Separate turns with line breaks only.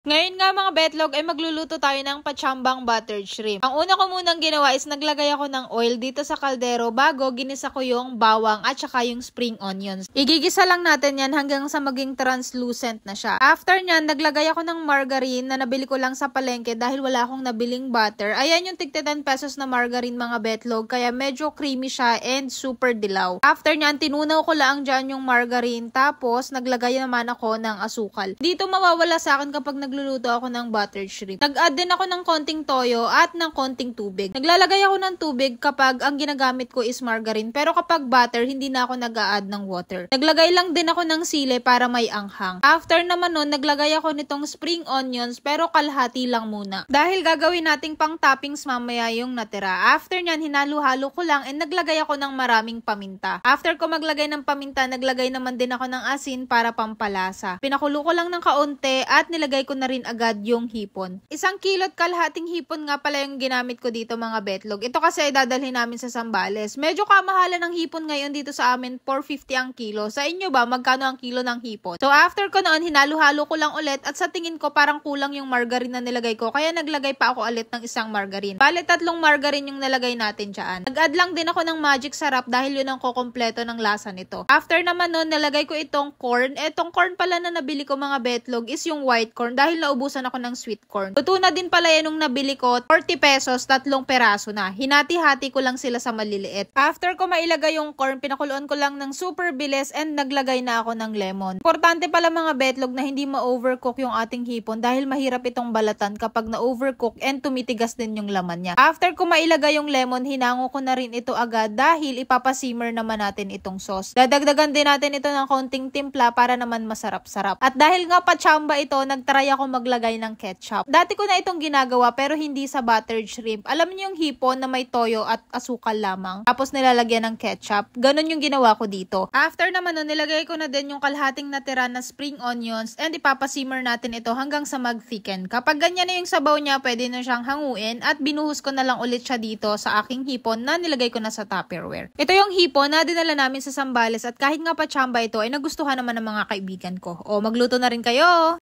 Ngayon nga mga betlog ay magluluto tayo ng pachambang buttered shrimp. Ang una ko munang ginawa is naglagay ako ng oil dito sa kaldero bago ginisa ko yung bawang at saka yung spring onions. Igigisa lang natin yan hanggang sa maging translucent na siya. After nyan, naglagay ako ng margarine na nabili ko lang sa palengke dahil wala akong nabiling butter. Ayan yung tigta 10 pesos na margarine mga betlog, kaya medyo creamy siya and super dilaw. After nyan, tinunaw ko lang dyan yung margarine tapos naglagay naman ako ng asukal. Dito mawawala sa akin kapag nagluluto ako ng buttered shrimp. Nag-add din ako ng konting toyo at ng konting tubig. Naglalagay ako ng tubig kapag ang ginagamit ko is margarine, pero kapag butter, hindi na ako nag-a-add ng water. Naglagay lang din ako ng sili para may anghang. After naman nun, naglagay ako nitong spring onions pero kalahati lang muna. Dahil gagawin nating pang toppings mamaya yung natira. After nyan, hinalo-halo ko lang and naglagay ako ng maraming paminta. After ko maglagay ng paminta, naglagay naman din ako ng asin para pampalasa. Pinakulo ko lang ng kaunti at nilagay ko na rin agad yung hipon. 1 kilo at kalahating hipon nga pala yung ginamit ko dito mga betlog. Ito kasi ay dadalhin namin sa Zambales. Medyo kamahalan ng hipon ngayon dito sa amin, 450 ang kilo. Sa inyo ba, magkano ang kilo ng hipon? So after ko noon, hinalo-halo ko lang ulit at sa tingin ko parang kulang yung margarine na nilagay ko. Kaya naglagay pa ako ulit ng 1 margarine. Bale 3 margarine yung nalagay natin dyan. Nag-add lang din ako ng magic sarap dahil yun ang kukumpleto ng lasa nito. After naman noon, nalagay ko itong corn. Etong corn pala na nabili ko mga betlog is yung white corn dahil naubusan ako ng sweet corn. Luto na din pala yan nung nabili ko, 40 pesos, 3 peraso na. Hinati-hati ko lang sila sa maliliit. After ko mailagay yung corn, pinakuluan ko lang ng super bilis and naglagay na ako ng lemon. Importante pala mga betlog na hindi ma-overcook yung ating hipon dahil mahirap itong balatan kapag na-overcook and tumitigas din yung laman niya. After ko mailagay yung lemon, hinango ko na rin ito agad dahil ipapasimmer naman natin itong sauce. Dadagdagan din natin ito ng konting timpla para naman masarap-sarap. At dahil nga pachamba ito, nagtry ako maglagay ng ketchup. Dati ko na itong ginagawa pero hindi sa buttered shrimp. Alam niyo yung hipon na may toyo at asukal lamang. Tapos nilalagyan ng ketchup. Ganon yung ginawa ko dito. After naman nun, nilagay ko na din yung kalahating natira na spring onions and ipapasimmer natin ito hanggang sa mag-thicken. Kapag ganyan na yung sabaw niya, pwede na siyang hanguin at binuhos ko na lang ulit siya dito sa aking hipon na nilagay ko na sa Tupperware. Ito yung hipon na dinala namin sa Zambales at kahit nga pachamba ito ay nagustuhan naman ng mga kaibigan ko. O magluto na rin kayo!